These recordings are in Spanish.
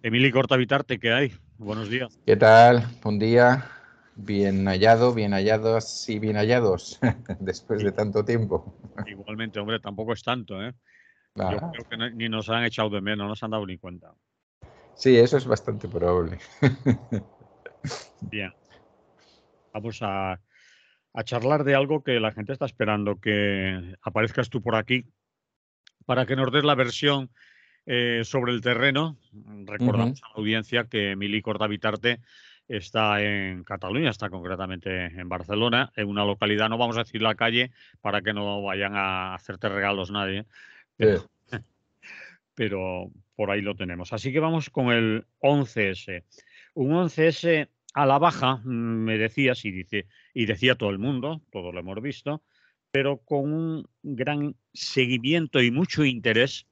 Emili Cortavitarte, ¿qué hay? Buenos días. ¿Qué tal? Buen día. Bien hallado, bien hallados y bien hallados después de I- tanto tiempo. Igualmente, hombre, tampoco es tanto, ¿eh? Yo Ah, creo que ni nos han echado de menos, no nos han dado ni cuenta. sí, eso es bastante probable. Bien, vamos a charlar de algo que la gente está esperando que aparezcas tú por aquí para que nos des la versión sobre el terreno. Ujú. Recordamos a la audiencia que Emili Cortavitarte está en Cataluña, está concretamente en Barcelona, en una localidad, no vamos a decir la calle para que no vayan a hacerte regalos nadie, pero Sí. pero por ahí lo tenemos. Así que vamos con el 11S. Un 11S a la baja, me decías, y decía todo el mundo, todos lo hemos visto, pero con un gran seguimiento y mucho interés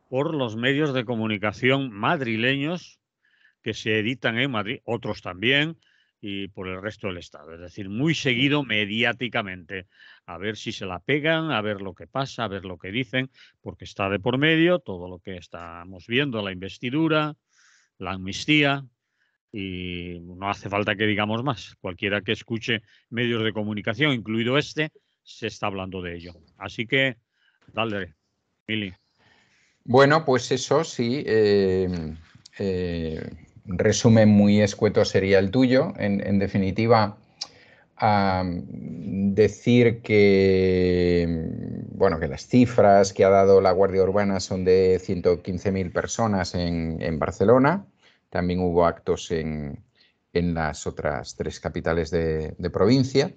por los medios de comunicación madrileños que se editan en Madrid, otros también, y por el resto del Estado. Es decir, muy seguido mediáticamente, a ver si se la pegan, a ver lo que pasa, a ver lo que dicen, porque está de por medio todo lo que estamos viendo, la investidura, la amnistía, y no hace falta que digamos más. Cualquiera que escuche medios de comunicación, incluido este, se está hablando de ello. Así que, dale, Mili. Bueno, pues eso sí. Resumen muy escueto sería el tuyo. En definitiva, decir que, bueno, que las cifras que ha dado la Guardia Urbana son de 115.000 personas en Barcelona. También hubo actos en las otras tres capitales de provincia.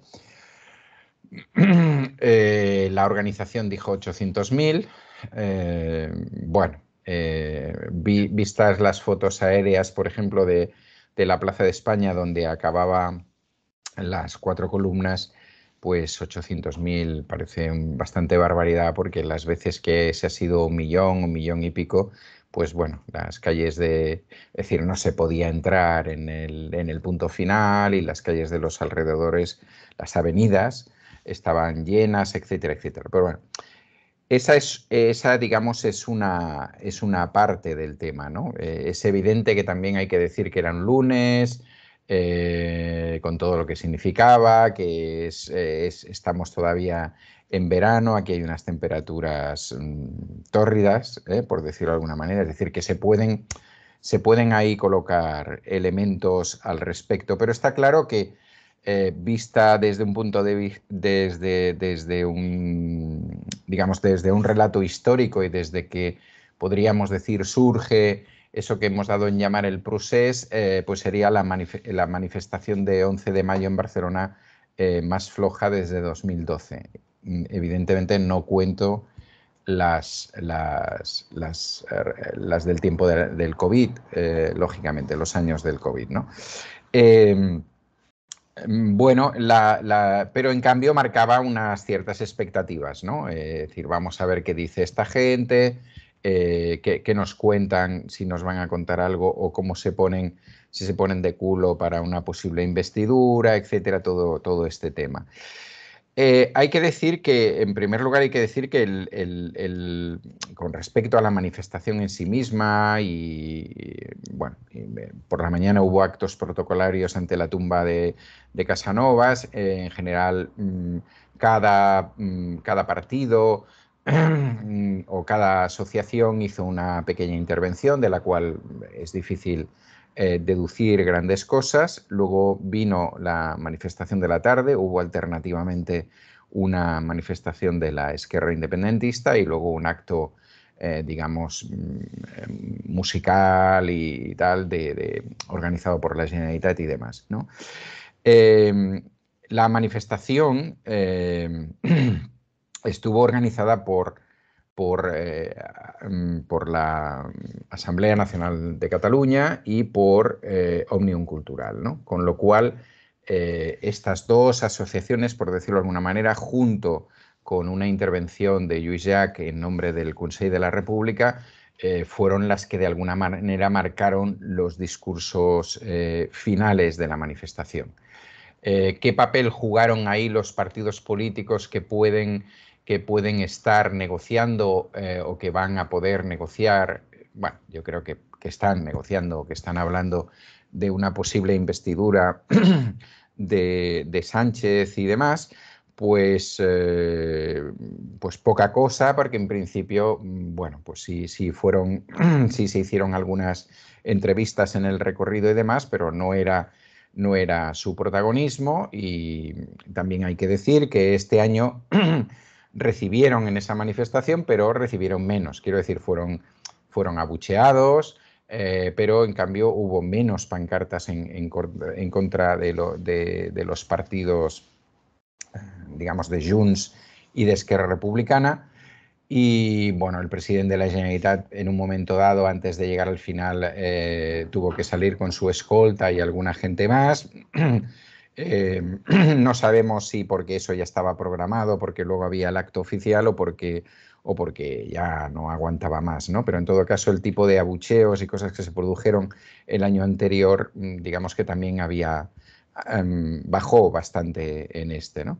La organización dijo 800.000. Bueno, vistas las fotos aéreas, por ejemplo, de la Plaza de España, donde acababa las cuatro columnas, pues 800.000 parece bastante barbaridad, porque las veces que se ha sido un millón y pico, pues bueno, las calles es decir, no se podía entrar en el punto final, y las calles de los alrededores, las avenidas, estaban llenas, etcétera, etcétera. Pero bueno, esa, digamos, es una parte del tema, ¿no? Es evidente que también hay que decir que era un lunes, con todo lo que significaba, que estamos todavía en verano, aquí hay unas temperaturas tórridas, por decirlo de alguna manera, es decir, que se pueden ahí colocar elementos al respecto, pero está claro que, vista desde un punto desde un, digamos, desde un relato histórico, y desde que podríamos decir surge eso que hemos dado en llamar el procés, pues sería la manifestación de 11 de mayo en Barcelona, más floja desde 2012. Evidentemente no cuento las del tiempo del COVID, lógicamente, los años del COVID, ¿no? Eh, bueno, pero en cambio marcaba unas ciertas expectativas, ¿no? Es decir, vamos a ver qué dice esta gente, qué nos cuentan, si nos van a contar algo, o cómo si se ponen de culo para una posible investidura, etcétera, todo este tema. Hay que decir que, en primer lugar, hay que decir que con respecto a la manifestación en sí misma, bueno, por la mañana hubo actos protocolarios ante la tumba de Casanovas. En general, cada partido o cada asociación hizo una pequeña intervención, de la cual es difícil deducir grandes cosas. Luego vino la manifestación de la tarde, hubo alternativamente una manifestación de la Esquerra Independentista, y luego un acto, digamos, musical y tal, organizado por la Generalitat y demás, ¿no? La manifestación estuvo organizada por la Asamblea Nacional de Cataluña y por Òmnium Cultural, ¿no? Con lo cual, estas dos asociaciones, por decirlo de alguna manera, junto con una intervención de Lluís Llach en nombre del Consell de la República, fueron las que de alguna manera marcaron los discursos finales de la manifestación. ¿Qué papel jugaron ahí los partidos políticos que pueden estar negociando, o que van a poder negociar bueno, yo creo que están negociando, que están hablando de una posible investidura de Sánchez y demás, pues poca cosa, porque en principio, bueno, pues sí sí se hicieron algunas entrevistas en el recorrido y demás, pero no era su protagonismo. Y también hay que decir que este año recibieron en esa manifestación, pero recibieron menos. Quiero decir, fueron abucheados, pero en cambio hubo menos pancartas en contra de los partidos, digamos, de Junts y de Esquerra Republicana. Y bueno, el presidente de la Generalitat en un momento dado, antes de llegar al final, tuvo que salir con su escolta y alguna gente más. No sabemos si porque eso ya estaba programado, porque luego había el acto oficial o porque ya no aguantaba más, ¿no? Pero en todo caso, el tipo de abucheos y cosas que se produjeron el año anterior, digamos que también bajó bastante en este, ¿no?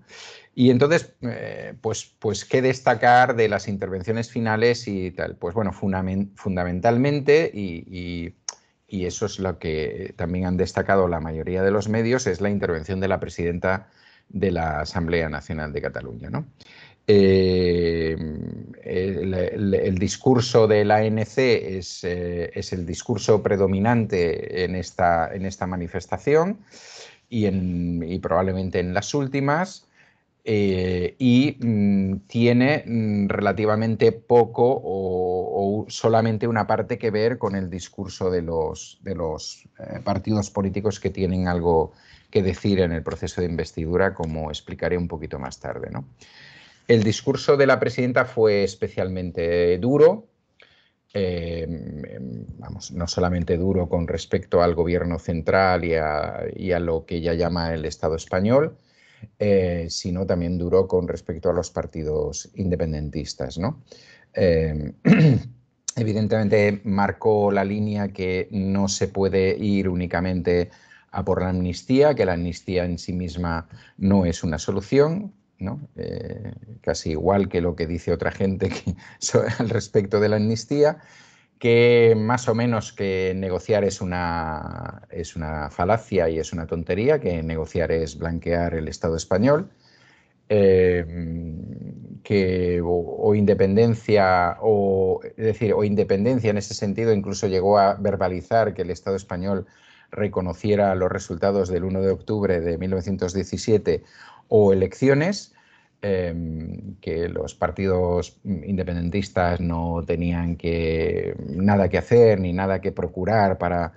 Y entonces, pues qué destacar de las intervenciones finales y tal. Pues bueno, fundamentalmente, y eso es lo que también han destacado la mayoría de los medios, es la intervención de la presidenta de la Asamblea Nacional de Cataluña, ¿no? El discurso de la ANC es el discurso predominante en esta manifestación y probablemente en las últimas. Tiene relativamente poco o solamente una parte que ver con el discurso de los partidos políticos que tienen algo que decir en el proceso de investidura, como explicaré un poquito más tarde, ¿no? El discurso de la presidenta fue especialmente duro. Vamos, no solamente duro con respecto al gobierno central y a lo que ella llama el Estado español, sino también duro con respecto a los partidos independentistas, ¿no? Evidentemente marcó la línea que no se puede ir únicamente a por la amnistía, que la amnistía en sí misma no es una solución, ¿no? Casi igual que lo que dice otra gente al respecto de la amnistía, que más o menos que negociar es una falacia y es una tontería, que negociar es blanquear el Estado español, que o independencia, es decir, o independencia en ese sentido, incluso llegó a verbalizar que el Estado español reconociera los resultados del 1 de octubre de 1917 o elecciones. Que los partidos independentistas no tenían nada que hacer ni nada que procurar para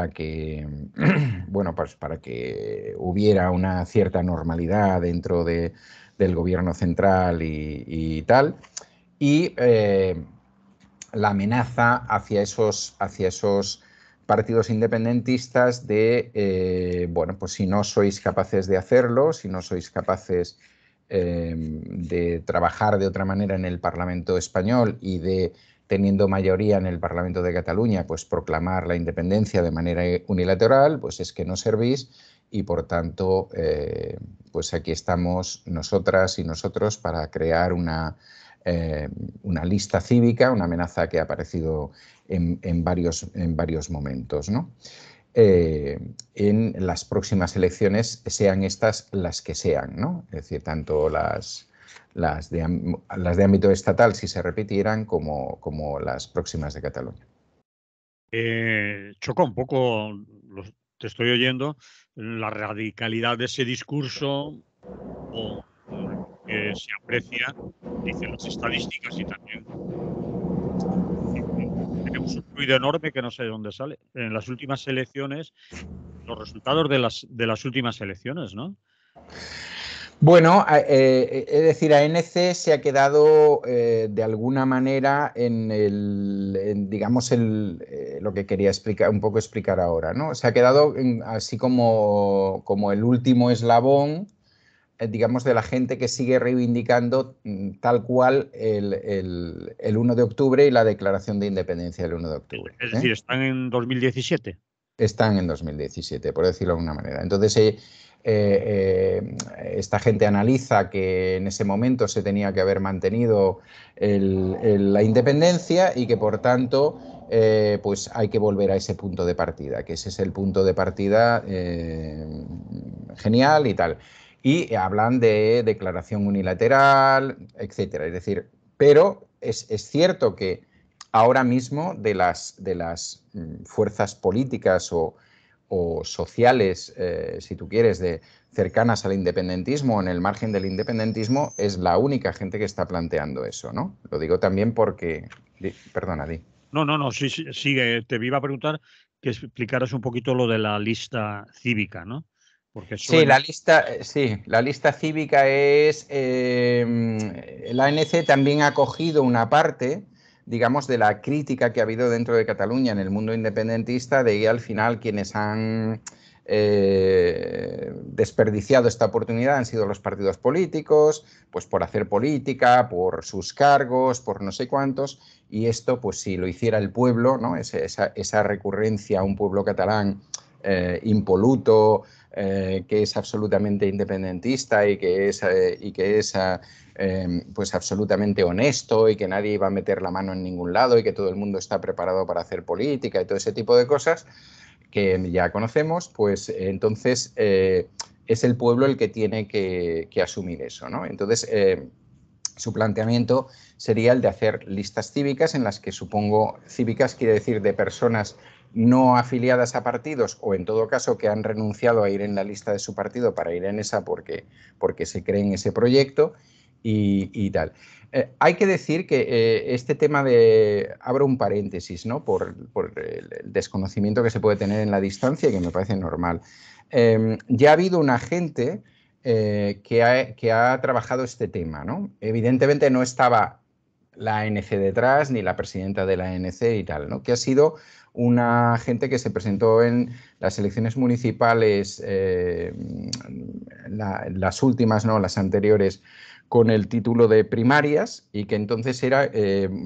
que, bueno, pues para que hubiera una cierta normalidad dentro del gobierno central y tal. Y la amenaza hacia esos partidos independentistas de, bueno, pues si no sois capaces de hacerlo, si no sois capaces de trabajar de otra manera en el Parlamento español y de, teniendo mayoría en el Parlamento de Cataluña, pues proclamar la independencia de manera unilateral, pues es que no servís y por tanto, pues aquí estamos nosotras y nosotros para crear una lista cívica, una amenaza que ha aparecido en varios momentos, ¿no? En las próximas elecciones, sean estas las que sean, ¿no? Es decir, tanto las de ámbito estatal, si se repitieran, como las próximas de Cataluña. Choca un poco, te estoy oyendo, la radicalidad de ese discurso con lo que se aprecia, dicen las estadísticas y también tenemos un ruido enorme que no sé de dónde sale. En las últimas elecciones, los resultados de las últimas elecciones, ¿no? Bueno, es decir, ANC se ha quedado de alguna manera digamos, lo que quería un poco explicar ahora, ¿no? Se ha quedado así como el último eslabón, digamos, de la gente que sigue reivindicando tal cual el 1 de octubre y la declaración de independencia del 1 de octubre. Es decir, están en 2017. Están en 2017, por decirlo de alguna manera. Entonces, esta gente analiza que en ese momento se tenía que haber mantenido la independencia y que, por tanto, pues hay que volver a ese punto de partida, que ese es el punto de partida genial y tal. Y hablan de declaración unilateral, etcétera. Es decir, pero es cierto que ahora mismo de las fuerzas políticas o sociales, si tú quieres, cercanas al independentismo, en el margen del independentismo, es la única gente que está planteando eso, ¿no? Lo digo también porque... Perdona, Di. No, no, no, sí, sí, sigue. Te iba a preguntar que explicaras un poquito lo de la lista cívica, ¿no? Porque Sí, suena. la lista cívica es... la ANC también ha cogido una parte, digamos, de la crítica que ha habido dentro de Cataluña en el mundo independentista, de que al final quienes han desperdiciado esta oportunidad han sido los partidos políticos, pues por hacer política, por sus cargos, por no sé cuántos, y esto, pues si lo hiciera el pueblo, ¿no? Esa recurrencia a un pueblo catalán impoluto, que es absolutamente independentista y que es pues absolutamente honesto y que nadie iba a meter la mano en ningún lado y que todo el mundo está preparado para hacer política y todo ese tipo de cosas que ya conocemos, pues entonces es el pueblo el que tiene que asumir eso, ¿no? Entonces, su planteamiento sería el de hacer listas cívicas en las que supongo, cívicas quiere decir de personas no afiliadas a partidos o en todo caso que han renunciado a ir en la lista de su partido para ir en esa porque se cree en ese proyecto y tal. Hay que decir que este tema de, abro un paréntesis, ¿no? por el desconocimiento que se puede tener en la distancia y que me parece normal. Ya ha habido una gente que ha trabajado este tema, ¿no? Evidentemente no estaba la ANC detrás, ni la presidenta de la ANC y tal, ¿no? Que ha sido una gente que se presentó en las elecciones municipales, las últimas, ¿no? Las anteriores, con el título de primarias y que entonces era,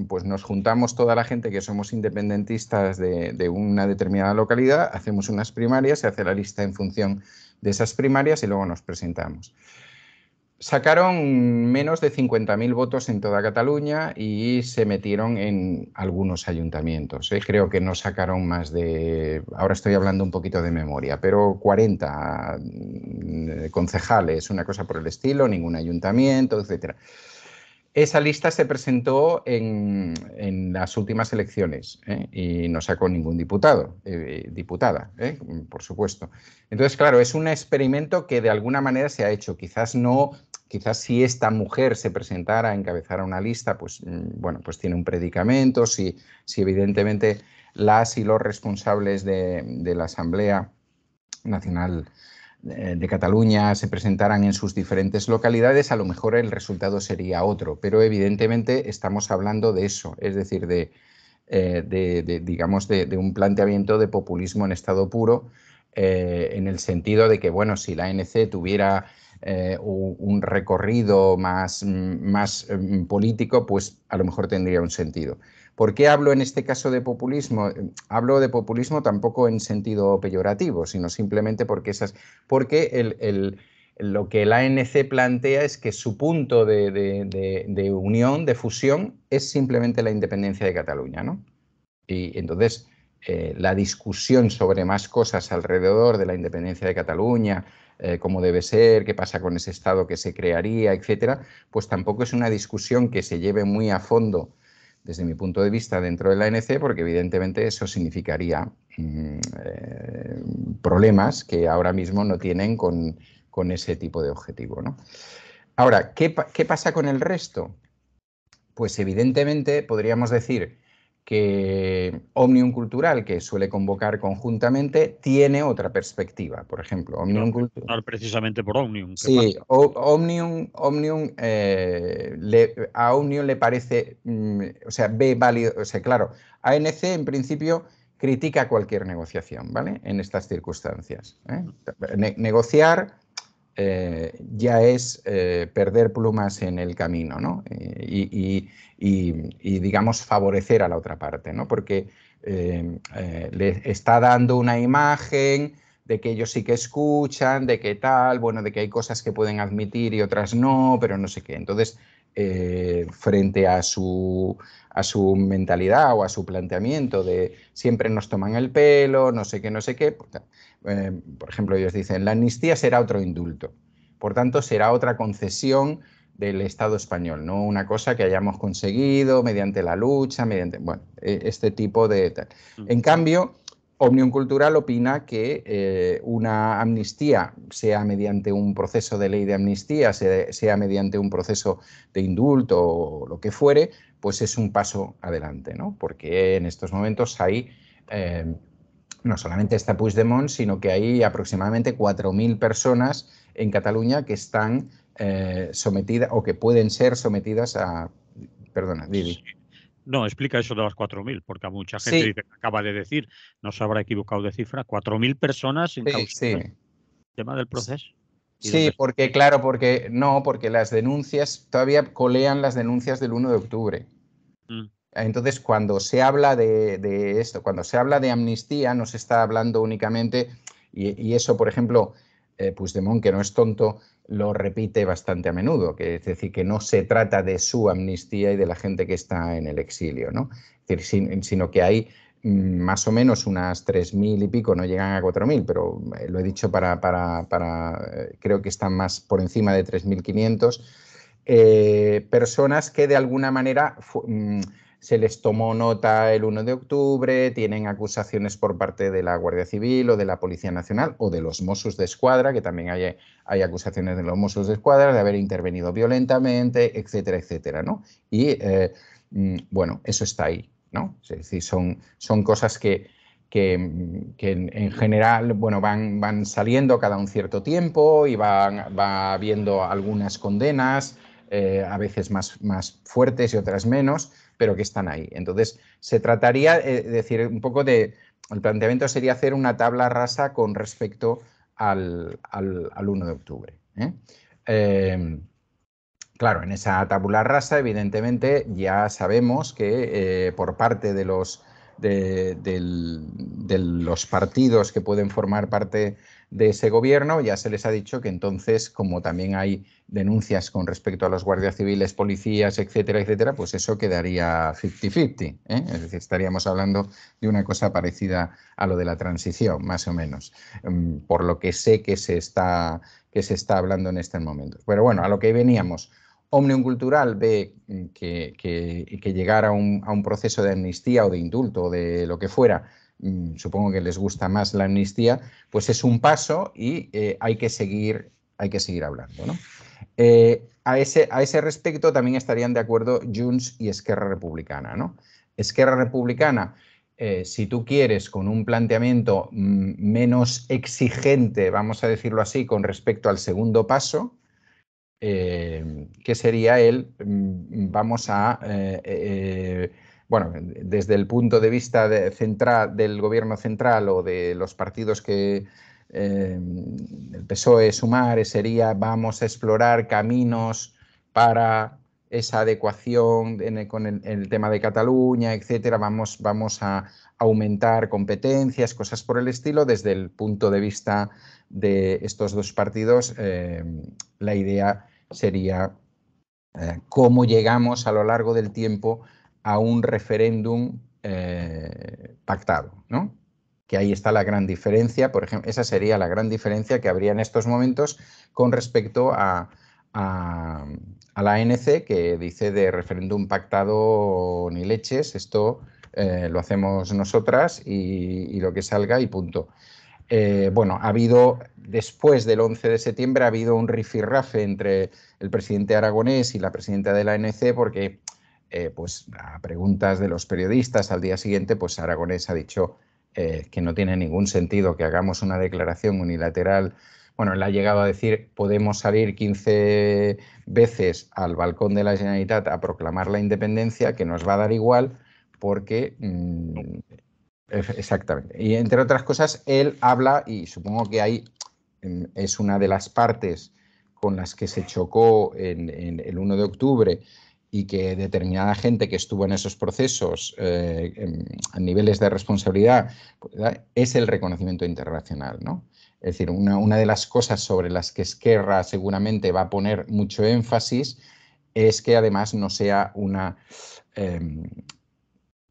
pues nos juntamos toda la gente que somos independentistas de una determinada localidad, hacemos unas primarias, se hace la lista en función de esas primarias y luego nos presentamos. Sacaron menos de 50.000 votos en toda Cataluña y se metieron en algunos ayuntamientos. Creo que no sacaron más de, ahora estoy hablando un poquito de memoria, pero 40 concejales, una cosa por el estilo, ningún ayuntamiento, etcétera. Esa lista se presentó en las últimas elecciones y no sacó ningún diputada, por supuesto. Entonces, claro, es un experimento que de alguna manera se ha hecho. Quizás no, quizás si esta mujer se presentara a encabezar una lista, pues bueno, pues tiene un predicamento. Si evidentemente las y los responsables de la Asamblea Nacional de Cataluña se presentaran en sus diferentes localidades, a lo mejor el resultado sería otro, pero evidentemente estamos hablando de eso, es decir, digamos, de un planteamiento de populismo en estado puro, en el sentido de que, bueno, si la ANC tuviera un recorrido más político, pues a lo mejor tendría un sentido. ¿Por qué hablo en este caso de populismo? Hablo de populismo tampoco en sentido peyorativo, sino simplemente porque lo que el ANC plantea es que su punto de unión, de fusión, es simplemente la independencia de Cataluña, ¿no? Y entonces la discusión sobre más cosas alrededor de la independencia de Cataluña, cómo debe ser, qué pasa con ese Estado que se crearía, etcétera, pues tampoco es una discusión que se lleve muy a fondo desde mi punto de vista dentro de la ANC, porque evidentemente eso significaría problemas que ahora mismo no tienen con ese tipo de objetivo, ¿no? Ahora, ¿qué pasa con el resto? Pues evidentemente podríamos decir que Òmnium Cultural, que suele convocar conjuntamente, tiene otra perspectiva. Por ejemplo, Òmnium Cultural... Precisamente por Omnium, ¿qué Sí, pasa? Òmnium, a Òmnium le parece, o sea, ve válido, o sea, claro, ANC en principio critica cualquier negociación, ¿vale? En estas circunstancias. Negociar ya es perder plumas en el camino, ¿no? Y, digamos, favorecer a la otra parte, ¿no? Porque le está dando una imagen de que ellos sí que escuchan, de que tal, bueno, de que hay cosas que pueden admitir y otras no, pero no sé qué. Entonces, frente a su mentalidad o a su planteamiento de siempre nos toman el pelo, no sé qué, no sé qué. Por ejemplo, ellos dicen, la amnistía será otro indulto. Por tanto, será otra concesión del Estado español, no una cosa que hayamos conseguido mediante la lucha, mediante, bueno, este tipo de tal. En cambio, Òmnium Cultural opina que una amnistía, sea mediante un proceso de ley de amnistía, sea mediante un proceso de indulto o lo que fuere, pues es un paso adelante, ¿no? Porque en estos momentos hay, no solamente está Puigdemont, sino que hay aproximadamente 4.000 personas en Cataluña que están sometidas o que pueden ser sometidas a... Perdona, Didi. Sí. No, explica eso de las 4.000, porque a mucha gente Sí, dice que acaba de decir, no se habrá equivocado de cifra, 4.000 personas sí, encausadas. sí. Tema del proceso. ¿Y Sí, dónde está? porque claro, porque las denuncias, todavía colean las denuncias del 1 de octubre. Mm, Entonces, cuando se habla de esto, cuando se habla de amnistía, no se está hablando únicamente, y eso, por ejemplo, Puigdemont, que no es tonto, lo repite bastante a menudo, que es decir, que no se trata de su amnistía y de la gente que está en el exilio, ¿no? Es decir, sino que hay más o menos unas 3.000 y pico, no llegan a 4.000, pero lo he dicho creo que están más por encima de 3.500 personas que de alguna manera se les tomó nota el 1 de octubre, tienen acusaciones por parte de la Guardia Civil o de la Policía Nacional o de los Mossos de Escuadra, que también hay acusaciones de los Mossos de Escuadra de haber intervenido violentamente, etcétera, etcétera, ¿no? Y bueno, eso está ahí, ¿no? Es decir, son cosas que en general, bueno, van saliendo cada un cierto tiempo y va habiendo algunas condenas, a veces más fuertes y otras menos, pero que están ahí. Entonces, se trataría de decir un poco de, el planteamiento sería hacer una tabla rasa con respecto al 1 de octubre. Claro, en esa tabula rasa, evidentemente, ya sabemos que por parte de los partidos que pueden formar parte de ese gobierno, ya se les ha dicho que entonces, como también hay denuncias con respecto a los guardias civiles, policías, etcétera, etcétera, pues eso quedaría 50-50. Es decir, estaríamos hablando de una cosa parecida a lo de la transición, más o menos, por lo que sé que se está hablando en estos momentos. Pero bueno, a lo que veníamos. Òmnium Cultural ve que llegar a un proceso de amnistía o de indulto o de lo que fuera, supongo que les gusta más la amnistía, pues es un paso y hay que seguir hablando, ¿no? A ese respecto también estarían de acuerdo Junts y Esquerra Republicana, ¿no? Esquerra Republicana, si tú quieres, con un planteamiento menos exigente, vamos a decirlo así, con respecto al segundo paso, que sería vamos a, bueno, desde el punto de vista central, del gobierno central o de los partidos que el PSOE, Sumar, sería vamos a explorar caminos para esa adecuación con el tema de Cataluña, etcétera, vamos a aumentar competencias, cosas por el estilo. Desde el punto de vista de estos dos partidos, la idea sería cómo llegamos a lo largo del tiempo a un referéndum pactado, ¿no? Que ahí está la gran diferencia, por ejemplo, esa sería la gran diferencia que habría en estos momentos con respecto a la ANC, que dice de referéndum pactado ni leches, esto lo hacemos nosotras y lo que salga y punto. Bueno, ha habido, después del 11 de septiembre, ha habido un rifirrafe entre el presidente aragonés y la presidenta de la ANC porque, pues, a preguntas de los periodistas al día siguiente, pues Aragonés ha dicho que no tiene ningún sentido que hagamos una declaración unilateral. Bueno, él ha llegado a decir, podemos salir 15 veces al balcón de la Generalitat a proclamar la independencia, que nos va a dar igual porque... Exactamente. Y entre otras cosas, él habla, y supongo que ahí es una de las partes con las que se chocó en el 1 de octubre y que determinada gente que estuvo en esos procesos a niveles de responsabilidad, es el reconocimiento internacional, ¿no? Es decir, una de las cosas sobre las que Esquerra seguramente va a poner mucho énfasis es que además no sea una...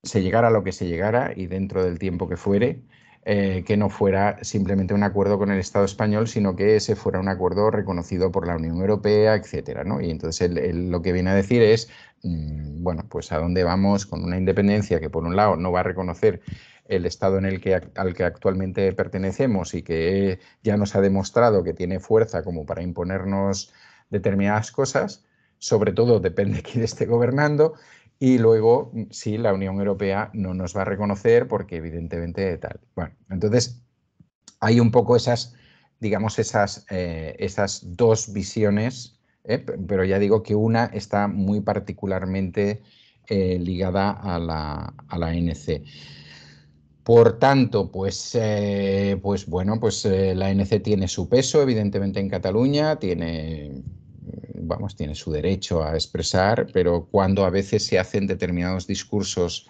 se llegara a lo que se llegara y dentro del tiempo que fuere, que no fuera simplemente un acuerdo con el Estado español, sino que ese fuera un acuerdo reconocido por la Unión Europea, etcétera, ¿no? Y entonces él lo que viene a decir es, bueno, pues a dónde vamos con una independencia que por un lado no va a reconocer el Estado al que actualmente pertenecemos y que ya nos ha demostrado que tiene fuerza como para imponernos determinadas cosas, sobre todo depende de quién esté gobernando. Y luego, sí, la Unión Europea no nos va a reconocer porque evidentemente tal. Bueno, entonces hay un poco esas, digamos, esas dos visiones, pero ya digo que una está muy particularmente ligada a la ANC. Por tanto, pues bueno, pues la ANC tiene su peso, evidentemente en Cataluña, tiene su derecho a expresar, pero cuando a veces se hacen determinados discursos,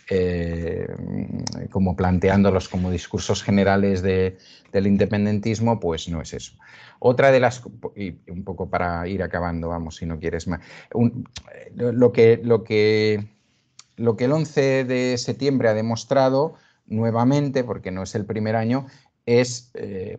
eh, como planteándolos como discursos generales del independentismo, pues no es eso. Otra de las, y un poco para ir acabando, vamos, si no quieres más, lo que el 11 de septiembre ha demostrado nuevamente, porque no es el primer año, es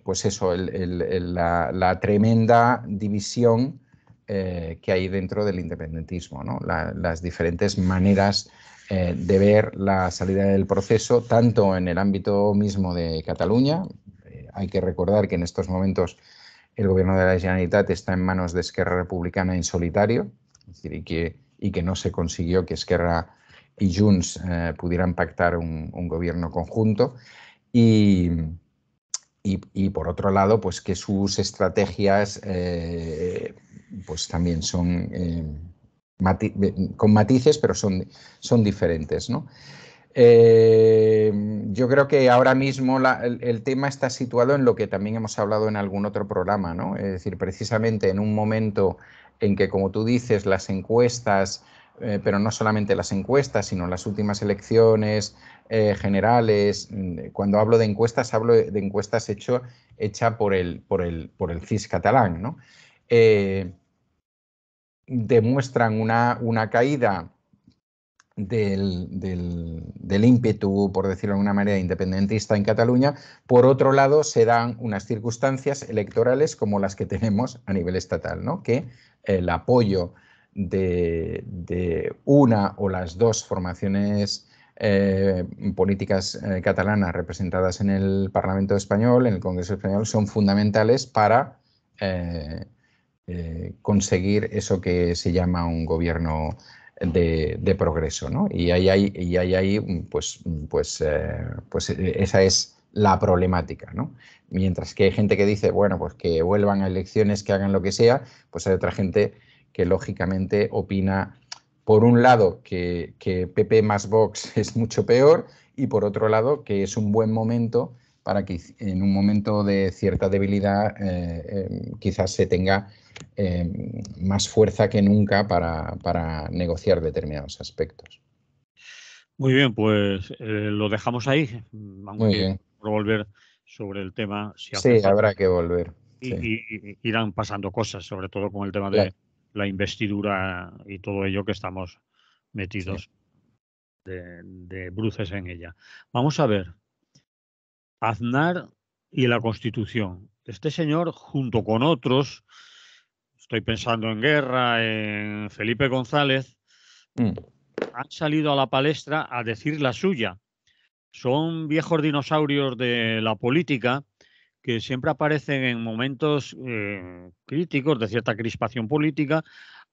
pues eso, la tremenda división que hay dentro del independentismo, ¿no? Las diferentes maneras de ver la salida del proceso, tanto en el ámbito mismo de Cataluña. Hay que recordar que en estos momentos el gobierno de la Generalitat está en manos de Esquerra Republicana en solitario, es decir, y que no se consiguió que Esquerra y Junts pudieran pactar un gobierno conjunto. Y por otro lado, pues que sus estrategias pues también son con matices, pero son diferentes, ¿no? Yo creo que ahora mismo el tema está situado en lo que también hemos hablado en algún otro programa, ¿no? Es decir, precisamente en un momento en que, como tú dices, las encuestas, pero no solamente las encuestas, sino las últimas elecciones generales, cuando hablo de encuestas, hablo de encuestas hecha por el CIS catalán, ¿no? Demuestran una caída del ímpetu, por decirlo de alguna manera, independentista en Cataluña. Por otro lado, se dan unas circunstancias electorales como las que tenemos a nivel estatal, ¿no? Que el apoyo de una o las dos formaciones políticas catalanas representadas en el Parlamento español, en el Congreso español, son fundamentales para conseguir eso que se llama un gobierno de progreso, ¿no? Y ahí hay pues esa es la problemática, ¿no? Mientras que hay gente que dice, bueno, pues que vuelvan a elecciones, que hagan lo que sea, pues hay otra gente que lógicamente opina, por un lado, que PP más Vox es mucho peor y por otro lado, que es un buen momento para que en un momento de cierta debilidad quizás se tenga más fuerza que nunca para negociar determinados aspectos. Muy bien, pues lo dejamos ahí, Muy aunque bien. por volver sobre el tema si hace Sí, falta. habrá que volver. Sí, Y irán pasando cosas, sobre todo con el tema claro, de la investidura y todo ello que estamos sí. metidos de bruces en ella. Vamos a ver, Aznar y la Constitución. Este señor, junto con otros, estoy pensando en Guerra, en Felipe González, Mm, han salido a la palestra a decir la suya. Son viejos dinosaurios de la política que siempre aparecen en momentos críticos, de cierta crispación política,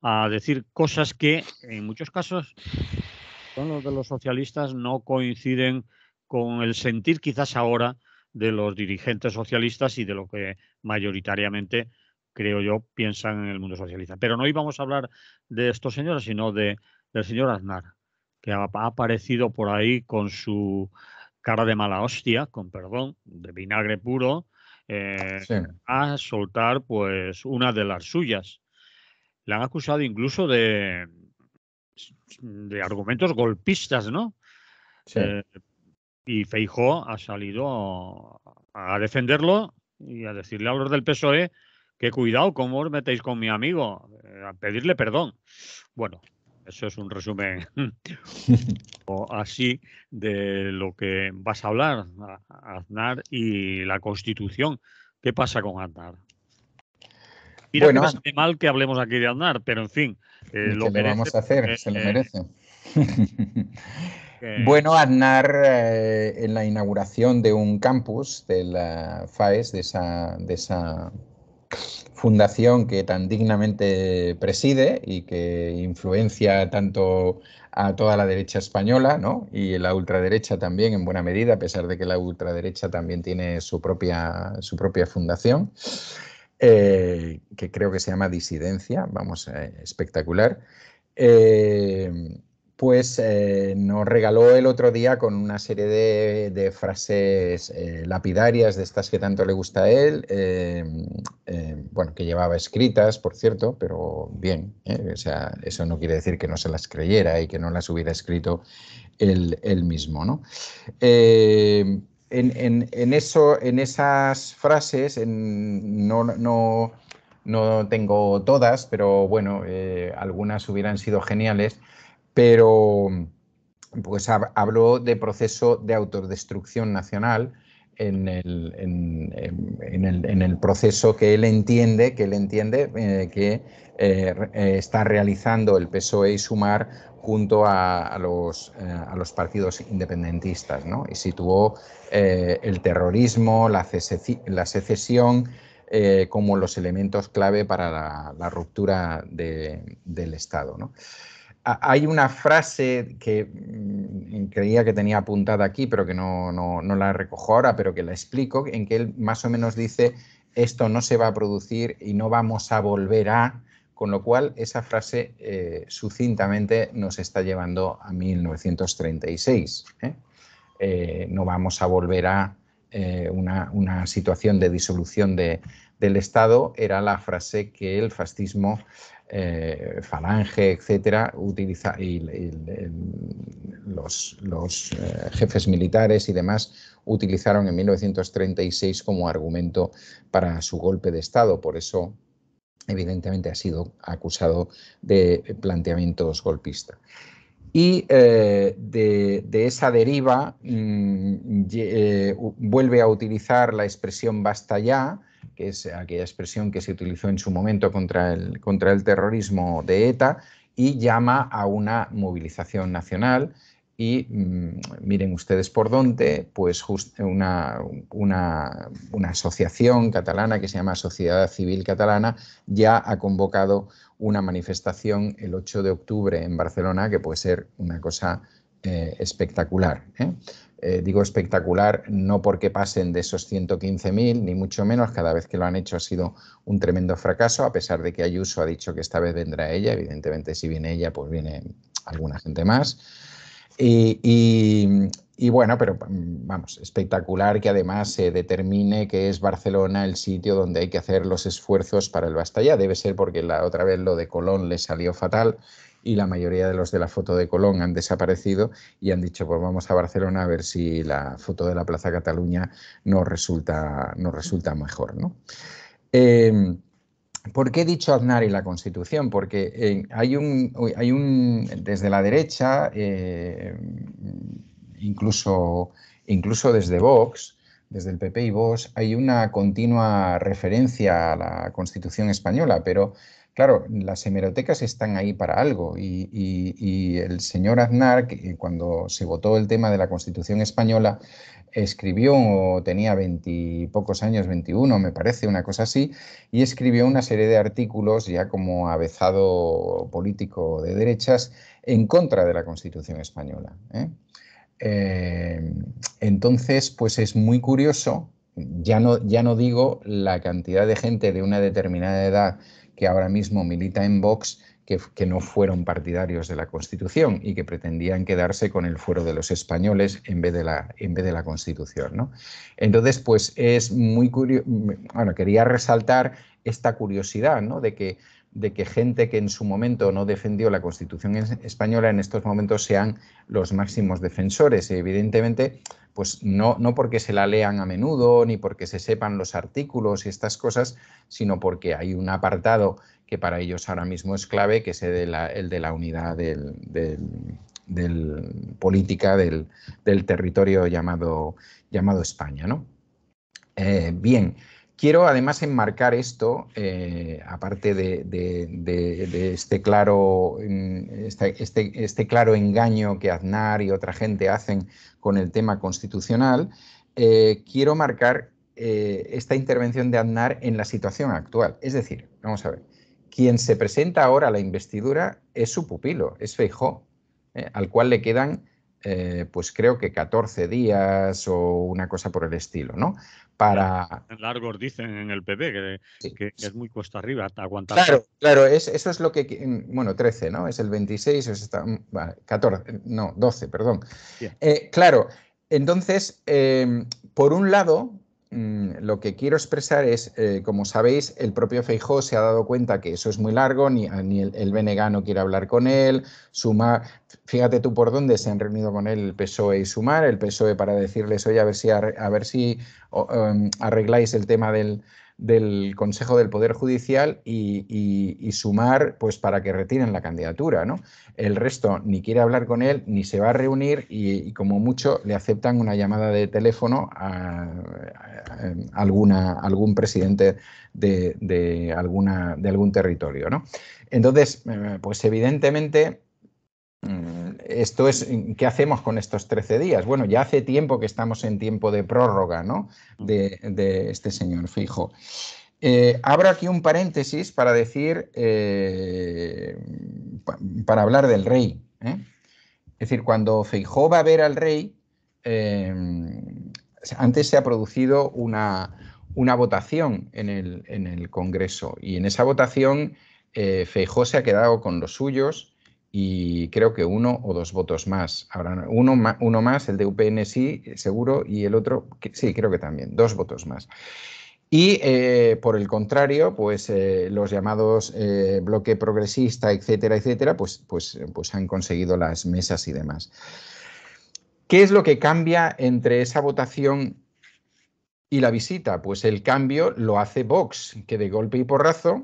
a decir cosas que en muchos casos son los de los socialistas, no coinciden con el sentir quizás ahora de los dirigentes socialistas y de lo que mayoritariamente, creo yo, piensan en el mundo socialista. Pero no íbamos a hablar de estos señores, sino del señor Aznar, que ha aparecido por ahí con su cara de mala hostia, con perdón, de vinagre puro, sí, a soltar pues una de las suyas. Le han acusado incluso de argumentos golpistas, ¿no? sí. Eh, y Feijóo ha salido a defenderlo y a decirle a los del PSOE que cuidado, ¿cómo os metéis con mi amigo? A pedirle perdón. Bueno, eso es un resumen así de lo que vas a hablar, Aznar y la Constitución. ¿Qué pasa con Aznar? Mira que Bueno, me sale mal que hablemos aquí de Aznar, pero en fin, ¿y lo qué le merece vamos a hacer? porque Se lo merece. que- Bueno, Aznar, en la inauguración de un campus de la FAES, de esa fundación que tan dignamente preside y que influencia tanto a toda la derecha española, ¿no? Y la ultraderecha también en buena medida, a pesar de que la ultraderecha también tiene su propia fundación, que creo que se llama Disidencia, vamos, espectacular. Eh, pues nos regaló el otro día con una serie de frases lapidarias de estas que tanto le gusta a él, bueno, que llevaba escritas, por cierto, pero bien, o sea, eso no quiere decir que no se las creyera y que no las hubiera escrito él mismo, ¿no? En esas frases, no tengo todas, pero bueno, algunas hubieran sido geniales, pero pues habló de proceso de autodestrucción nacional en el proceso que él entiende que está realizando el PSOE y Sumar junto a los partidos independentistas, ¿no? Y situó el terrorismo, la secesión, como los elementos clave para la ruptura del Estado, ¿no? Hay una frase que creía que tenía apuntada aquí, pero que no la recojo ahora, pero que la explico, en que él más o menos dice: esto no se va a producir y no vamos a volver a... Con lo cual, esa frase sucintamente nos está llevando a 1936. No vamos a volver a una situación de disolución del Estado, era la frase que el fascismo, Falange, etcétera, utiliza, y los jefes militares y demás utilizaron en 1936 como argumento para su golpe de Estado. Por eso, evidentemente, ha sido acusado de planteamientos golpistas. Y de esa deriva vuelve a utilizar la expresión basta ya, que es aquella expresión que se utilizó en su momento contra el terrorismo de ETA, y llama a una movilización nacional. Y miren ustedes por dónde, pues una asociación catalana que se llama Sociedad Civil Catalana ya ha convocado una manifestación el 8 de octubre en Barcelona, que puede ser una cosa espectacular. Digo espectacular no porque pasen de esos 115.000, ni mucho menos. Cada vez que lo han hecho ha sido un tremendo fracaso, a pesar de que Ayuso ha dicho que esta vez vendrá ella. Evidentemente, si viene ella, pues viene alguna gente más. Y bueno, pero vamos, espectacular que además se determine que es Barcelona el sitio donde hay que hacer los esfuerzos para el basta ya. Debe ser porque la otra vez lo de Colón le salió fatal y la mayoría de los de la foto de Colón han desaparecido y han dicho: pues vamos a Barcelona a ver si la foto de la Plaza Cataluña nos resulta mejor, ¿no? ¿Por qué he dicho Aznar y la Constitución? Porque desde la derecha, incluso desde Vox, desde el PP y Vox, hay una continua referencia a la Constitución española, pero claro, las hemerotecas están ahí para algo y el señor Aznar, cuando se votó el tema de la Constitución española, escribió, tenía 20 y pocos años, 21 me parece, una cosa así, y escribió una serie de artículos ya como avezado político de derechas en contra de la Constitución española. Entonces, pues es muy curioso, ya no digo la cantidad de gente de una determinada edad que ahora mismo milita en Vox, que no fueron partidarios de la Constitución y que pretendían quedarse con el fuero de los españoles en vez de la Constitución, ¿no? Entonces, pues es muy curioso. Bueno, quería resaltar esta curiosidad, ¿no? De que de que gente que en su momento no defendió la Constitución española en estos momentos sean los máximos defensores. Evidentemente, pues no porque se la lean a menudo, ni porque se sepan los artículos y estas cosas, sino porque hay un apartado que para ellos ahora mismo es clave, que es el de la unidad política del territorio llamado España, ¿no? Bien, quiero además enmarcar esto, aparte de este claro, claro engaño que Aznar y otra gente hacen con el tema constitucional, quiero marcar esta intervención de Aznar en la situación actual. Es decir, vamos a ver, quien se presenta ahora a la investidura es su pupilo, es Feijóo, al cual le quedan pues creo que 14 días o una cosa por el estilo, ¿no? Para... Largos dicen en el PP, que es muy cuesta arriba aguantar. Claro, claro, eso es lo que... Bueno, 13, ¿no? Es el 26, vale, 14, no, 12, perdón. Claro, entonces, por un lado, lo que quiero expresar es, como sabéis, el propio Feijóo se ha dado cuenta que eso es muy largo, ni el BNG no quiere hablar con él, Sumar, fíjate tú por dónde se han reunido con él el PSOE y Sumar, el PSOE para decirles, oye, a ver si arregláis el tema del Consejo del Poder Judicial y Sumar, pues para que retiren la candidatura, ¿no? El resto ni quiere hablar con él, ni se va a reunir y como mucho le aceptan una llamada de teléfono a algún presidente de algún territorio, ¿no? Entonces, pues evidentemente... Esto es, ¿qué hacemos con estos 13 días? Bueno, ya hace tiempo que estamos en tiempo de prórroga, ¿no? de este señor Feijóo. Abro aquí un paréntesis para decir, para hablar del rey. Es decir, cuando Feijóo va a ver al rey, antes se ha producido una votación en el Congreso y en esa votación Feijóo se ha quedado con los suyos y creo que 1 o 2 votos más. Ahora, uno más, el de UPN sí, seguro, y el otro, sí, creo que también, 2 votos más. Y por el contrario, pues los llamados bloque progresista, etcétera, etcétera, pues han conseguido las mesas y demás. ¿Qué es lo que cambia entre esa votación y la visita? Pues el cambio lo hace Vox, que de golpe y porrazo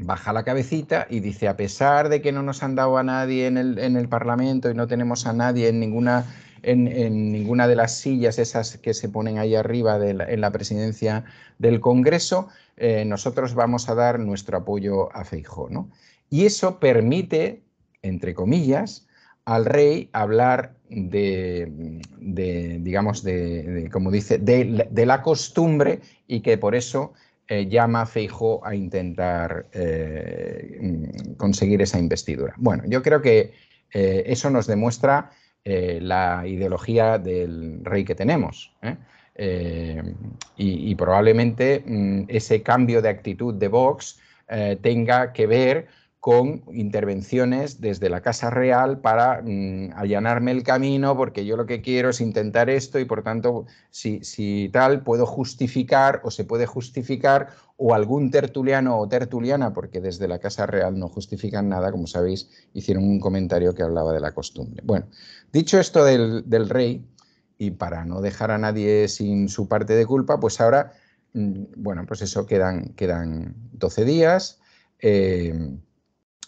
baja la cabecita y dice, a pesar de que no nos han dado a nadie en el Parlamento y no tenemos a nadie en ninguna de las sillas esas que se ponen ahí arriba en la presidencia del Congreso, nosotros vamos a dar nuestro apoyo a Feijóo, ¿no? Y eso permite, entre comillas, al rey hablar digamos, como dice, de la costumbre y que por eso llama a Feijóo a intentar conseguir esa investidura. Bueno, yo creo que eso nos demuestra la ideología del rey que tenemos. Y probablemente ese cambio de actitud de Vox tenga que ver con intervenciones desde la Casa Real para allanarme el camino, porque yo lo que quiero es intentar esto y por tanto, si tal, puedo justificar o se puede justificar o algún tertuliano o tertuliana, porque desde la Casa Real no justifican nada, como sabéis, hicieron un comentario que hablaba de la costumbre. Bueno, dicho esto del rey, y para no dejar a nadie sin su parte de culpa, pues ahora, bueno, pues eso, quedan 12 días,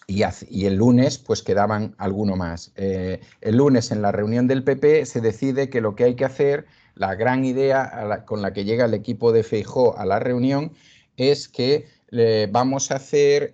y el lunes pues quedaban alguno más. El lunes en la reunión del PP se decide que lo que hay que hacer, la gran idea con la que llega el equipo de Feijóo a la reunión es que vamos a hacer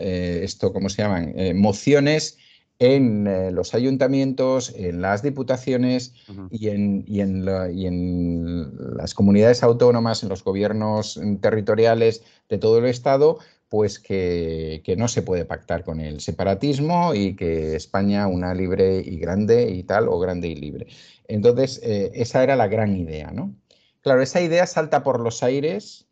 esto, ¿cómo se llaman? Mociones en los ayuntamientos, en las diputaciones y en las comunidades autónomas, en los gobiernos territoriales de todo el Estado, pues que no se puede pactar con el separatismo y que España una libre y grande y tal, o grande y libre. Entonces, esa era la gran idea, ¿no? Claro, esa idea salta por los aires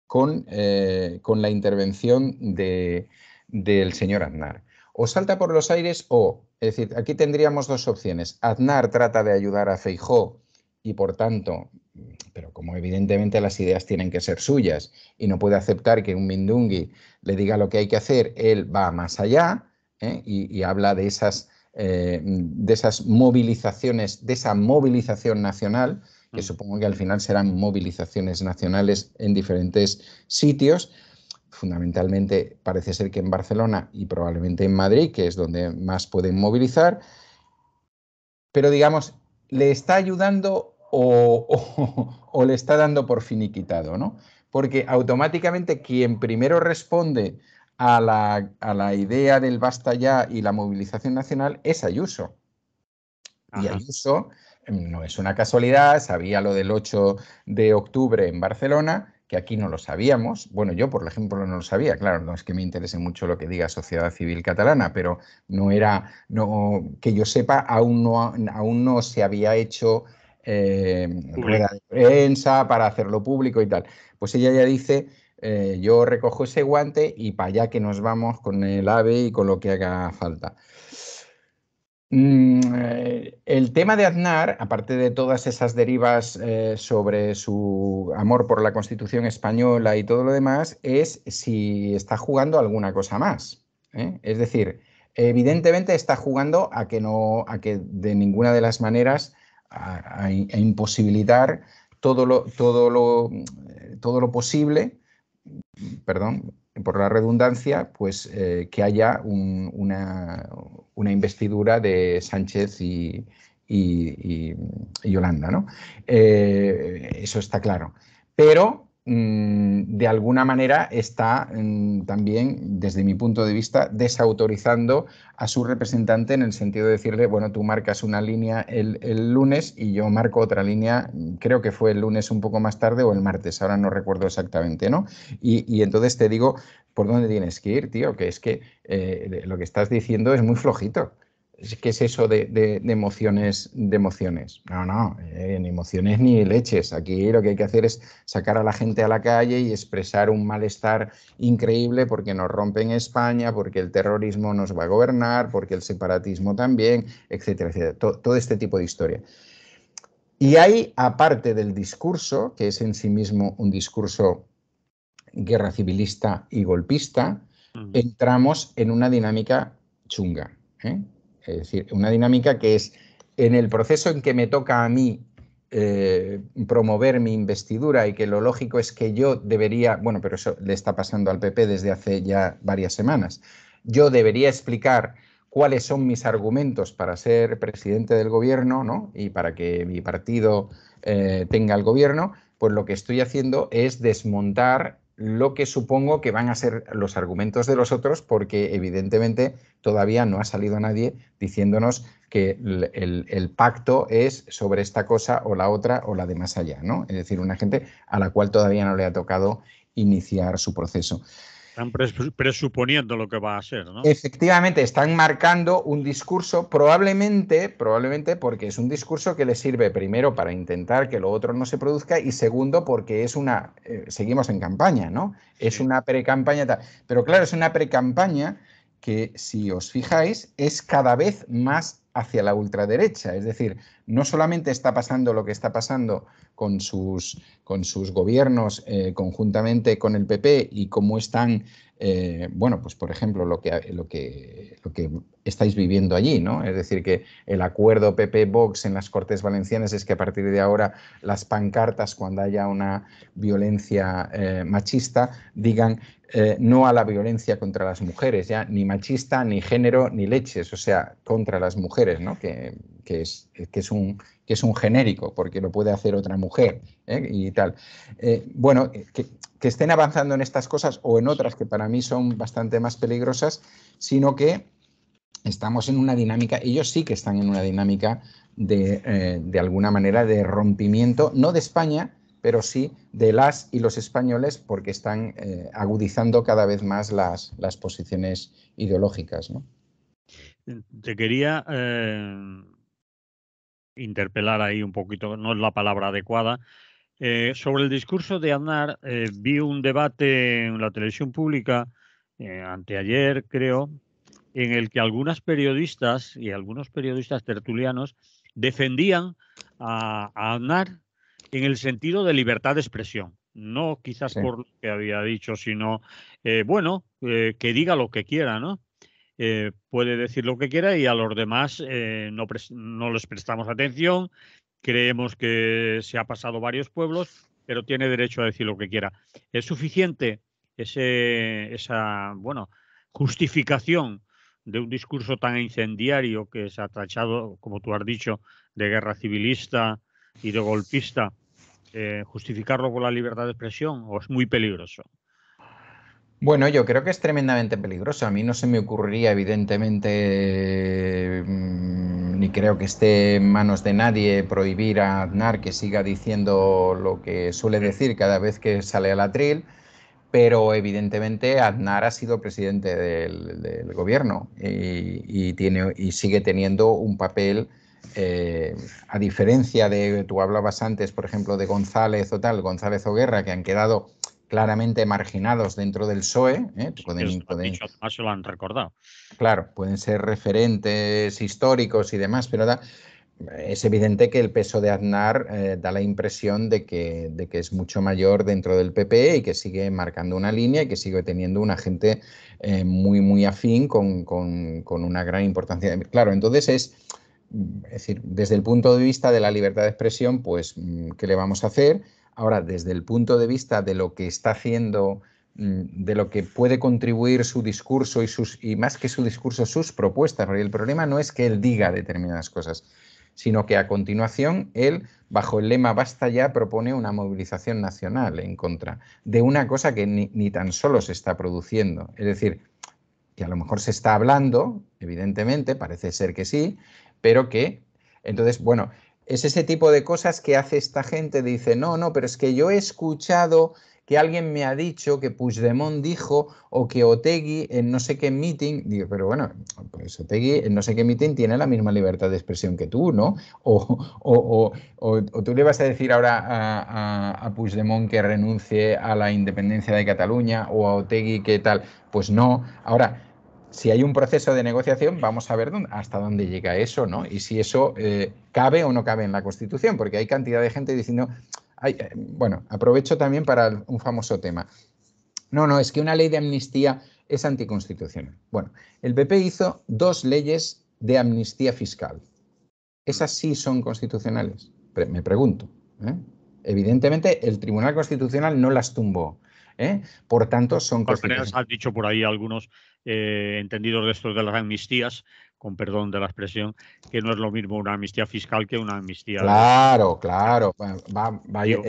con la intervención del señor Aznar. O salta por los aires o, es decir, aquí tendríamos dos opciones. Aznar trata de ayudar a Feijóo y por tanto, pero como evidentemente las ideas tienen que ser suyas y no puede aceptar que un Mindungui le diga lo que hay que hacer, él va más allá, y habla de esas movilizaciones, de esa movilización nacional, que supongo que al final serán movilizaciones nacionales en diferentes sitios. Fundamentalmente parece ser que en Barcelona y probablemente en Madrid, que es donde más pueden movilizar, pero digamos, le está ayudando o le está dando por finiquitado, ¿no? Porque automáticamente quien primero responde a la idea del basta ya y la movilización nacional es Ayuso. Y Ayuso, no es una casualidad, sabía lo del 8 de octubre en Barcelona, que aquí no lo sabíamos. Bueno, yo, por ejemplo, no lo sabía. Claro, no es que me interese mucho lo que diga Sociedad Civil Catalana, pero no era, que yo sepa, aún no se había hecho rueda de prensa para hacerlo público y tal. Pues ella ya dice, yo recojo ese guante y para allá que nos vamos con el AVE y con lo que haga falta. El tema de Aznar, aparte de todas esas derivas sobre su amor por la Constitución española y todo lo demás, es si está jugando alguna cosa más. Es decir, evidentemente está jugando a que de ninguna de las maneras a imposibilitar todo lo posible, perdón por la redundancia, pues que haya una investidura de Sánchez y Yolanda, ¿no? Eso está claro. Pero de alguna manera está también, desde mi punto de vista, desautorizando a su representante en el sentido de decirle, bueno, tú marcas una línea el lunes y yo marco otra línea, creo que fue el lunes un poco más tarde o el martes, ahora no recuerdo exactamente, ¿no? Y entonces te digo, ¿por dónde tienes que ir, tío? Que es que lo que estás diciendo es muy flojito. ¿Qué es eso de emociones? No, ni emociones ni leches. Aquí lo que hay que hacer es sacar a la gente a la calle y expresar un malestar increíble porque nos rompen España, porque el terrorismo nos va a gobernar, porque el separatismo también, etcétera, etcétera. Todo este tipo de historia. Y hay, aparte del discurso, que es en sí mismo un discurso guerra civilista y golpista, entramos en una dinámica chunga. Es decir, una dinámica que es en el proceso en que me toca a mí promover mi investidura y que lo lógico es que yo debería, bueno, pero eso le está pasando al PP desde hace ya varias semanas, yo debería explicar cuáles son mis argumentos para ser presidente del gobierno, ¿no? Y para que mi partido tenga el gobierno, pues lo que estoy haciendo es desmontar lo que supongo que van a ser los argumentos de los otros, porque evidentemente todavía no ha salido nadie diciéndonos que el pacto es sobre esta cosa o la otra o la de más allá, ¿no? Es decir, una gente a la cual todavía no le ha tocado iniciar su proceso. Están presuponiendo lo que va a ser, ¿no? Efectivamente, están marcando un discurso, probablemente porque es un discurso que les sirve primero para intentar que lo otro no se produzca y segundo porque es seguimos en campaña, ¿no? Sí. Es una pre-campaña, pero claro, es una pre-campaña que, si os fijáis, es cada vez más hacia la ultraderecha. Es decir, no solamente está pasando lo que está pasando con sus gobiernos conjuntamente con el PP y cómo están, bueno, pues por ejemplo, lo que estáis viviendo allí, ¿no? Es decir, que el acuerdo PP-Vox en las Cortes Valencianas es que a partir de ahora las pancartas, cuando haya una violencia machista, digan no a la violencia contra las mujeres, ya ni machista, ni género, ni leches, o sea, contra las mujeres, ¿no? Que es un genérico, porque lo puede hacer otra mujer, y tal. Bueno, que estén avanzando en estas cosas o en otras que para mí son bastante más peligrosas, sino que estamos en una dinámica, ellos sí que están en una dinámica de alguna manera de rompimiento, no de España, pero sí de las y los españoles, porque están agudizando cada vez más las posiciones ideológicas, ¿no? Te quería interpelar ahí un poquito, no es la palabra adecuada. Sobre el discurso de Aznar, vi un debate en la televisión pública anteayer, creo, en el que algunas periodistas y algunos periodistas tertulianos defendían a Aznar en el sentido de libertad de expresión. No quizás Sí. por lo que había dicho, sino, que diga lo que quiera, ¿no? Puede decir lo que quiera y a los demás no les prestamos atención, creemos que se ha pasado varios pueblos, pero tiene derecho a decir lo que quiera. ¿Es suficiente esa justificación de un discurso tan incendiario que se ha tachado, como tú has dicho, de guerra civilista y de golpista, justificarlo con la libertad de expresión, o es muy peligroso? Bueno, yo creo que es tremendamente peligroso. A mí no se me ocurriría, evidentemente, ni creo que esté en manos de nadie prohibir a Aznar que siga diciendo lo que suele Sí, decir cada vez que sale al atril, pero evidentemente Aznar ha sido presidente del gobierno y sigue teniendo un papel, a diferencia de, tú hablabas antes, por ejemplo, de González o tal, González o Guerra, que han quedado claramente marginados dentro del PSOE, eso lo han dicho, además se lo han recordado. claro, pueden ser referentes históricos y demás, pero es evidente que el peso de Aznar da la impresión de que es mucho mayor dentro del PP y que sigue marcando una línea y que sigue teniendo una gente muy, muy afín con una gran importancia. Claro, entonces es decir, desde el punto de vista de la libertad de expresión, pues, ¿qué le vamos a hacer? Ahora, desde el punto de vista de lo que está haciendo, de lo que puede contribuir su discurso y más que su discurso, sus propuestas, porque el problema no es que él diga determinadas cosas, sino que a continuación él, bajo el lema Basta ya, propone una movilización nacional en contra de una cosa que ni tan solo se está produciendo. Es decir, que a lo mejor se está hablando, evidentemente, parece ser que sí, pero que, entonces, bueno, es ese tipo de cosas que hace esta gente, dice, no, no, pero es que yo he escuchado que alguien me ha dicho que Puigdemont dijo o que Otegi en no sé qué meeting, digo, pero bueno, pues Otegi en no sé qué meeting tiene la misma libertad de expresión que tú, ¿no? O tú le vas a decir ahora a Puigdemont que renuncie a la independencia de Cataluña o a Otegi que tal, pues no. Ahora, si hay un proceso de negociación, vamos a ver hasta dónde llega eso, ¿no? Y si eso cabe o no cabe en la Constitución, porque hay cantidad de gente diciendo, bueno, aprovecho también para un famoso tema. No, no, es que una ley de amnistía es anticonstitucional. Bueno, el PP hizo 2 leyes de amnistía fiscal. ¿Esas sí son constitucionales? Me pregunto. ¿eh? Evidentemente, el Tribunal Constitucional no las tumbó. Por tanto, son De todas maneras, constitucionales. has dicho por ahí algunos entendidos de estos de las amnistías, con perdón de la expresión, que no es lo mismo una amnistía fiscal que una amnistía de... Claro, claro, Digo,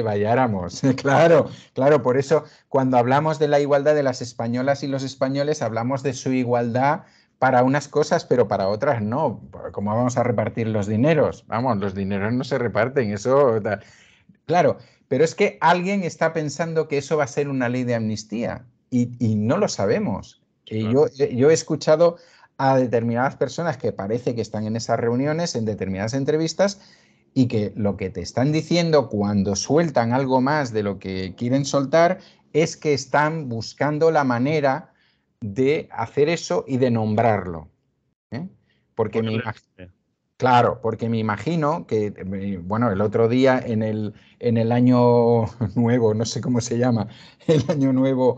vayáramos, claro, claro, por eso cuando hablamos de la igualdad de las españolas y los españoles, hablamos de su igualdad para unas cosas, pero para otras no. ¿Cómo vamos a repartir los dineros? Vamos, los dineros no se reparten, eso, claro, pero es que alguien está pensando que eso va a ser una ley de amnistía y no lo sabemos. Y claro. yo he escuchado a determinadas personas que parece que están en esas reuniones, en determinadas entrevistas, y que lo que te están diciendo cuando sueltan algo más de lo que quieren soltar es que están buscando la manera de hacer eso y de nombrarlo. ¿eh? Porque me Ponerle imagino. nombre. Claro, porque me imagino que, bueno, el otro día en el año nuevo, no sé cómo se llama, el año nuevo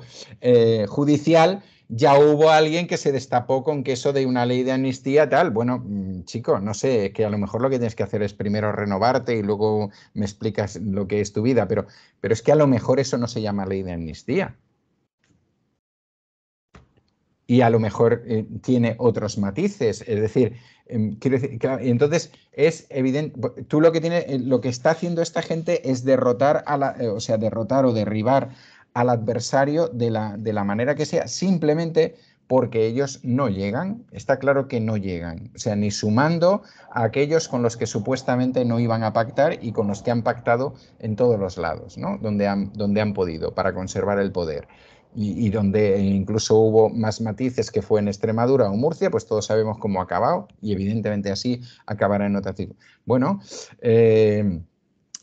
judicial, ya hubo alguien que se destapó con que eso de una ley de amnistía tal. Bueno, chico, no sé, es que a lo mejor lo que tienes que hacer es primero renovarte y luego me explicas lo que es tu vida, pero es que a lo mejor eso no se llama ley de amnistía. Y a lo mejor tiene otros matices. Es decir, quiero decir, claro, entonces es evidente, tú lo que está haciendo esta gente es derrotar o sea, derrotar o derribar al adversario de la manera que sea, simplemente porque ellos no llegan, está claro que no llegan, o sea, ni sumando a aquellos con los que supuestamente no iban a pactar y con los que han pactado en todos los lados, ¿no? Donde han podido para conservar el poder y donde incluso hubo más matices que fue en Extremadura o Murcia, pues todos sabemos cómo ha acabado y evidentemente así acabará en otras. Bueno,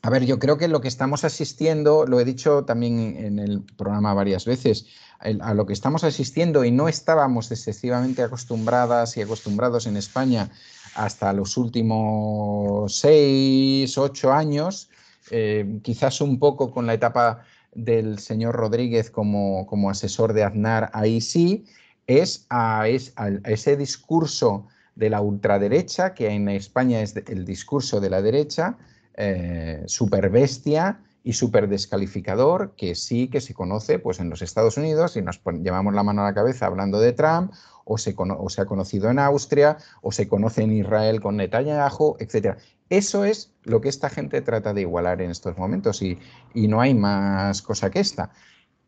a ver, yo creo que lo que estamos asistiendo, lo he dicho también en el programa varias veces, a lo que estamos asistiendo y no estábamos excesivamente acostumbradas y acostumbrados en España hasta los últimos 6, 8 años, quizás un poco con la etapa del señor Rodríguez como asesor de Aznar, ahí sí, es a ese discurso de la ultraderecha, que en España es el discurso de la derecha, súper bestia y súper descalificador, que sí que se conoce pues, en los Estados Unidos, y nos llevamos la mano a la cabeza hablando de Trump, o se ha conocido en Austria, o se conoce en Israel con Netanyahu, etc. Eso es lo que esta gente trata de igualar en estos momentos, y no hay más cosa que esta.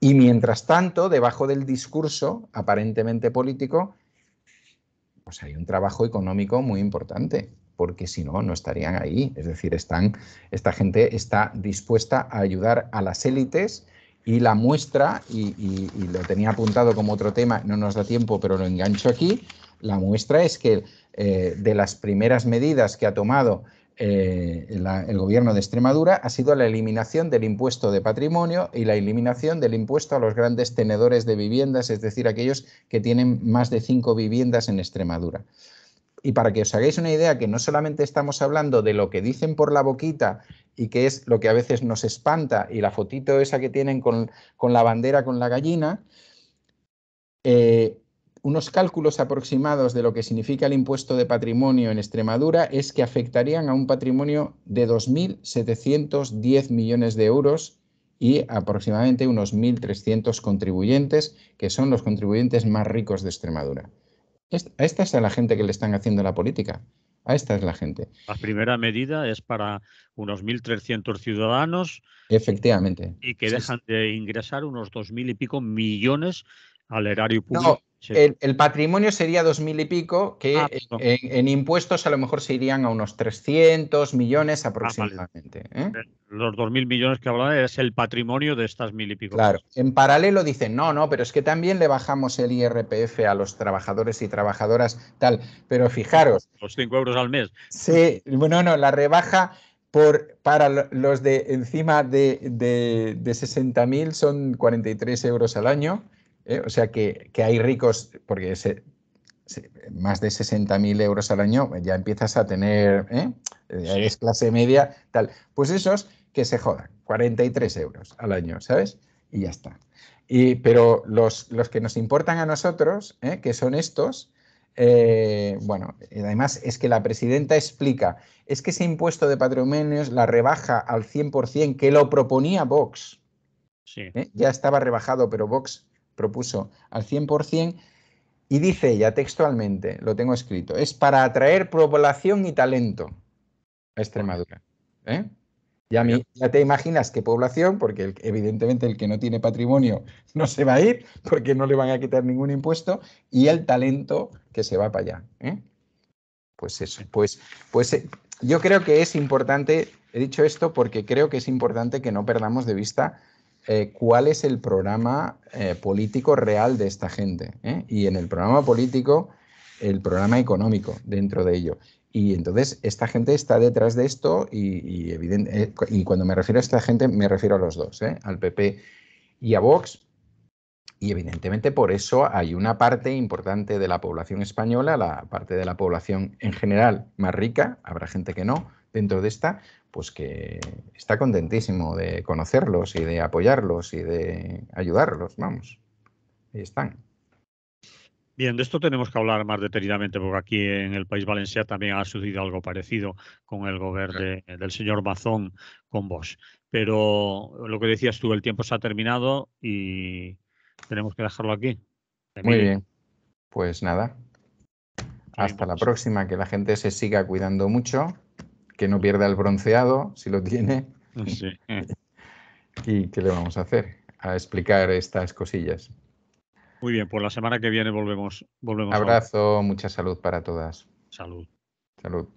Y mientras tanto, debajo del discurso aparentemente político, pues hay un trabajo económico muy importante, porque si no, no estarían ahí. Es decir, esta gente está dispuesta a ayudar a las élites, y la muestra, y lo tenía apuntado como otro tema, no nos da tiempo, pero lo engancho aquí, la muestra es que de las primeras medidas que ha tomado el gobierno de Extremadura ha sido la eliminación del impuesto de patrimonio y la eliminación del impuesto a los grandes tenedores de viviendas, es decir, aquellos que tienen más de 5 viviendas en Extremadura. Y para que os hagáis una idea, que no solamente estamos hablando de lo que dicen por la boquita y que es lo que a veces nos espanta, y la fotito esa que tienen con la bandera, con la gallina, unos cálculos aproximados de lo que significa el impuesto de patrimonio en Extremadura es que afectarían a un patrimonio de 2.710 millones de euros y aproximadamente unos 1.300 contribuyentes, que son los contribuyentes más ricos de Extremadura. A esta es la gente que le están haciendo la política. A esta es la gente. La primera medida es para unos 1.300 ciudadanos. Efectivamente. Y que dejan de ingresar unos 2.000 y pico millones al erario público. No, el patrimonio sería 2.000 y pico, que en impuestos a lo mejor se irían a unos 300 millones aproximadamente. Vale. Los 2.000 millones que hablaba es el patrimonio de estas 1.000 y pico. Claro, en paralelo dicen, no, pero es que también le bajamos el IRPF a los trabajadores y trabajadoras, tal. Pero fijaros. Los 5 euros al mes. Sí, bueno, no, la rebaja para los de encima de 60.000 son 43 euros al año. O sea que hay ricos, porque más de 60.000 euros al año ya empiezas a tener, ya eres clase media, tal. Pues esos que se jodan, 43 euros al año, ¿sabes? Y ya está. Pero los que nos importan a nosotros, que son estos, bueno, además es que la presidenta explica, es que ese impuesto de patrimonios la rebaja al 100%, que lo proponía Vox. Sí. Ya estaba rebajado, pero Vox propuso al 100%, y dice ella textualmente, lo tengo escrito, es para atraer población y talento a Extremadura. Ya te imaginas qué población, porque evidentemente el que no tiene patrimonio no se va a ir, porque no le van a quitar ningún impuesto, y el talento que se va para allá. Pues eso, pues yo creo que es importante, he dicho esto porque creo que es importante que no perdamos de vista cuál es el programa político real de esta gente. Y en el programa político, el programa económico dentro de ello. Y entonces esta gente está detrás de esto, y cuando me refiero a esta gente me refiero a los dos, al PP y a Vox. Y evidentemente por eso hay una parte importante de la población española, la parte de la población en general más rica, habrá gente que no, dentro de esta, pues que está contentísimo de conocerlos y de apoyarlos y de ayudarlos, vamos. Ahí están. Bien, de esto tenemos que hablar más detenidamente, porque aquí en el País Valencià también ha sucedido algo parecido con el gobierno del señor Mazón con Vox. Pero lo que decías tú, el tiempo se ha terminado y tenemos que dejarlo aquí. Muy bien, pues nada. Hasta la próxima, que la gente se siga cuidando mucho, que no pierda el bronceado, si lo tiene. Sí. ¿Y qué le vamos a hacer? A explicar estas cosillas. Muy bien, pues la semana que viene volvemos. Abrazo, mucha salud para todas. Salud. Salud.